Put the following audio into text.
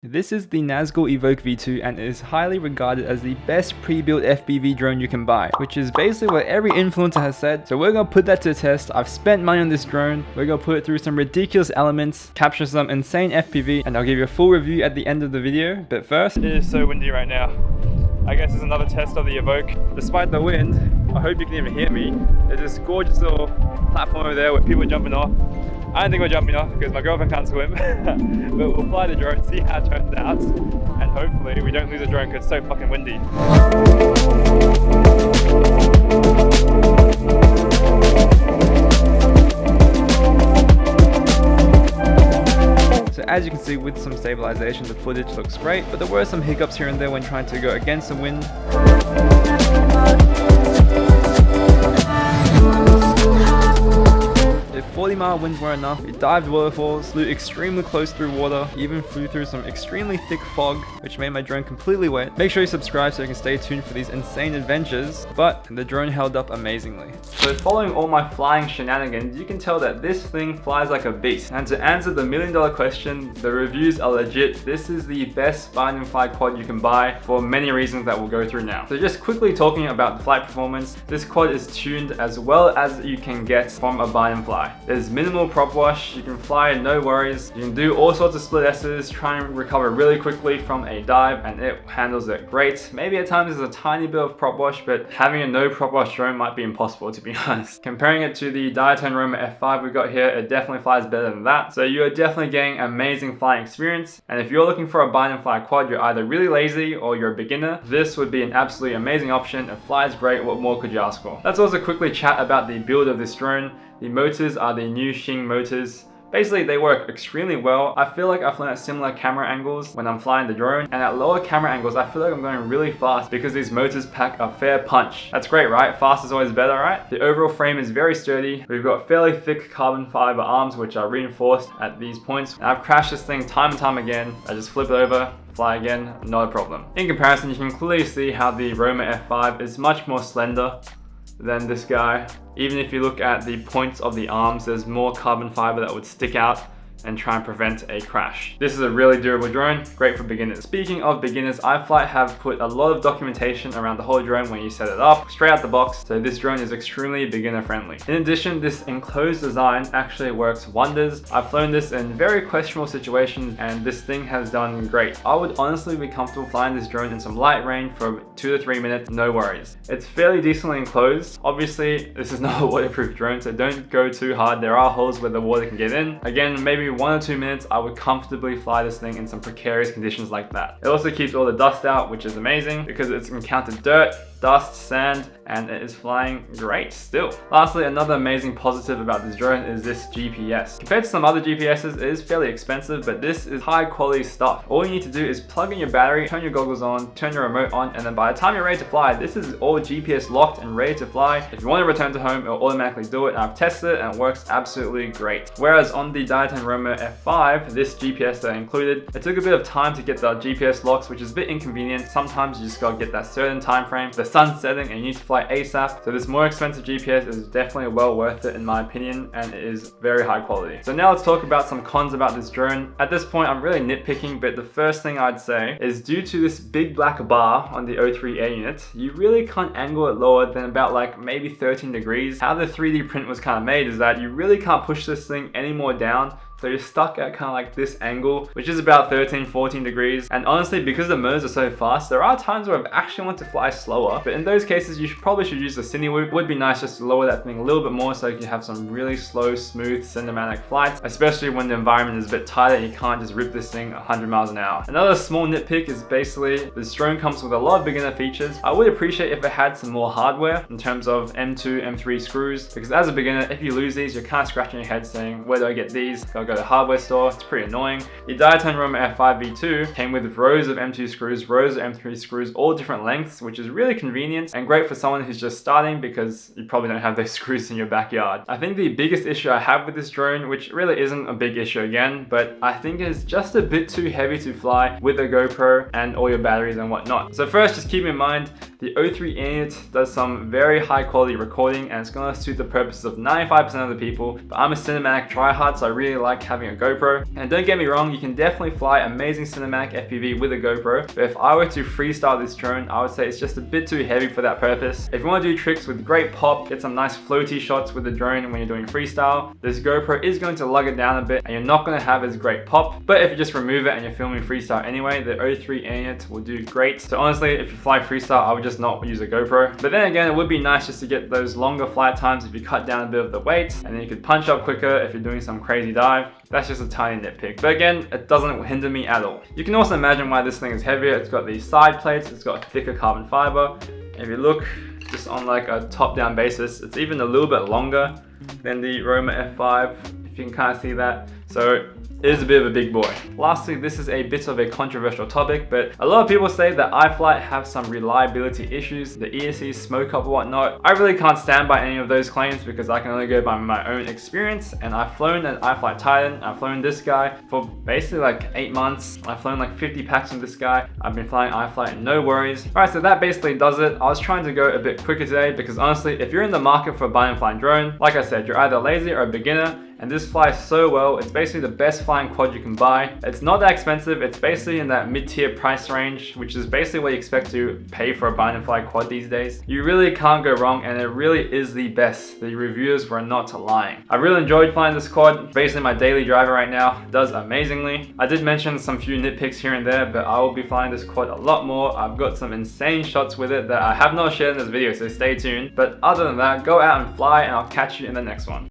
This is the Nazgul Evoque V2 and it is highly regarded as the best pre-built FPV drone you can buy, which is basically what every influencer has said. So we're gonna put that to the test. I've spent money on this drone. We're gonna put it through some ridiculous elements, capture some insane FPV, and I'll give you a full review at the end of the video. But first, it is so windy right now. I guess it's another test of the Evoque. Despite the wind, I hope you can even hear me. There's this gorgeous little platform over there where people are jumping off. I don't think we're jumping off because my girlfriend can't swim, but we'll fly the drone, see how it turns out, and hopefully we don't lose the drone because it's so fucking windy. So as you can see, with some stabilization, the footage looks great, but there were some hiccups here and there when trying to go against the wind. If 40-mile winds were enough, it dived waterfalls, flew extremely close through water, even flew through some extremely thick fog, which made my drone completely wet. Make sure you subscribe so you can stay tuned for these insane adventures, but the drone held up amazingly. So following all my flying shenanigans, you can tell that this thing flies like a beast. And to answer the million-dollar question, the reviews are legit. This is the best bind and fly quad you can buy for many reasons that we'll go through now. So just quickly talking about the flight performance, this quad is tuned as well as you can get from a bind and fly. There's minimal prop wash, you can fly no worries, you can do all sorts of split S's, try and recover really quickly from a dive, and it handles it great. Maybe at times there's a tiny bit of prop wash, but having a no prop wash drone might be impossible, to be honest. Comparing it to the Diaton Roma F5 we got here, it definitely flies better than that. So you're definitely getting amazing flying experience. And if you're looking for a bind and fly quad, you're either really lazy or you're a beginner, this would be an absolutely amazing option. It flies great, what more could you ask for? Let's also quickly chat about the build of this drone. The motors are the new Xing motors. Basically, they work extremely well. I feel like I've flown at similar camera angles when I'm flying the drone, and at lower camera angles, I feel like I'm going really fast because these motors pack a fair punch. That's great, right? Fast is always better, right? The overall frame is very sturdy. We've got fairly thick carbon fiber arms, which are reinforced at these points. And I've crashed this thing time and time again. I just flip it over, fly again, not a problem. In comparison, you can clearly see how the Roma F5 is much more slender than this guy. Even if you look at the points of the arms, there's more carbon fiber that would stick out and try and prevent a crash. This is a really durable drone, great for beginners. Speaking of beginners, Iflight have put a lot of documentation around the whole drone when you set it up, straight out the box, so this drone is extremely beginner friendly. In addition, this enclosed design actually works wonders. I've flown this in very questionable situations and this thing has done great. I would honestly be comfortable flying this drone in some light rain for 2 to 3 minutes, no worries. It's fairly decently enclosed. Obviously, this is not a waterproof drone, so don't go too hard. There are holes where the water can get in. Again, maybe 1 or 2 minutes, I would comfortably fly this thing in some precarious conditions like that. It also keeps all the dust out, which is amazing because it's encountered dirt, dust, sand, and it is flying great still. Lastly, another amazing positive about this drone is this GPS. Compared to some other GPSs, it is fairly expensive, but this is high quality stuff. All you need to do is plug in your battery, turn your goggles on, turn your remote on, and then by the time you're ready to fly, this is all GPS locked and ready to fly. If you want to return to home, it'll automatically do it. I've tested it and it works absolutely great. Whereas on the Diaton Roma F5, this GPS that I included, it took a bit of time to get the GPS locks, which is a bit inconvenient. Sometimes you just gotta get that certain time frame. The sun's setting and you need to fly ASAP. So this more expensive GPS is definitely well worth it in my opinion, and it is very high quality. So now let's talk about some cons about this drone. At this point, I'm really nitpicking, but the first thing I'd say is due to this big black bar on the O3 Air unit, you really can't angle it lower than about like maybe 13 degrees. How the 3D print was kind of made is that you really can't push this thing any more down. So you're stuck at kind of like this angle, which is about 13, 14 degrees. And honestly, because the motors are so fast, there are times where I've actually want to fly slower. But in those cases, you probably should use the Cine Loop. It would be nice just to lower that thing a little bit more so you can have some really slow, smooth, cinematic flights, especially when the environment is a bit tighter and you can't just rip this thing 100 miles an hour. Another small nitpick is basically this drone comes with a lot of beginner features. I would appreciate if it had some more hardware in terms of M2, M3 screws, because as a beginner, if you lose these, you're kind of scratching your head saying, where do I get these? Go to the hardware store. It's pretty annoying. The Diaton Roma F5 V2 came with rows of M2 screws, rows of M3 screws, all different lengths, which is really convenient and great for someone who's just starting because you probably don't have those screws in your backyard. I think the biggest issue I have with this drone, which really isn't a big issue again, but I think it's just a bit too heavy to fly with a GoPro and all your batteries and whatnot. So first, just keep in mind, The O3 unit does some very high quality recording and it's gonna suit the purposes of 95% of the people, but I'm a cinematic tryhard, so I really like having a GoPro. And don't get me wrong, you can definitely fly amazing cinematic FPV with a GoPro, but if I were to freestyle this drone, I would say it's just a bit too heavy for that purpose. If you want to do tricks with great pop, get some nice floaty shots with the drone when you're doing freestyle, this GoPro is going to lug it down a bit and you're not going to have as great pop. But if you just remove it and you're filming freestyle anyway, the O3 unit will do great. So honestly, if you fly freestyle, I would just not use a GoPro. But then again, it would be nice just to get those longer flight times if you cut down a bit of the weight, and then you could punch up quicker if you're doing some crazy dive. That's just a tiny nitpick. But again, it doesn't hinder me at all. You can also imagine why this thing is heavier. It's got these side plates, it's got thicker carbon fiber. If you look just on like a top-down basis, it's even a little bit longer than the Roma F5, if you can kind of see that. So it is a bit of a big boy. Lastly, this is a bit of a controversial topic, but a lot of people say that Iflight have some reliability issues, the ESCs smoke up or whatnot. I really can't stand by any of those claims because I can only go by my own experience, and I've flown an Iflight Titan, I've flown this guy for basically like 8 months. I've flown like 50 packs with this guy. I've been flying Iflight, no worries. Alright, so that basically does it. I was trying to go a bit quicker today because honestly, if you're in the market for a buy and fly drone, like I said, you're either lazy or a beginner, and this flies so well. It's basically the best flying quad you can buy. It's not that expensive. It's basically in that mid-tier price range, which is basically what you expect to pay for a buy and fly quad these days. You really can't go wrong, and it really is the best. The reviewers were not lying. I really enjoyed flying this quad. Basically my daily driver right now, does amazingly. I did mention some few nitpicks here and there, but I will be flying this quad a lot more. I've got some insane shots with it that I have not shared in this video, so stay tuned. But other than that, go out and fly, and I'll catch you in the next one.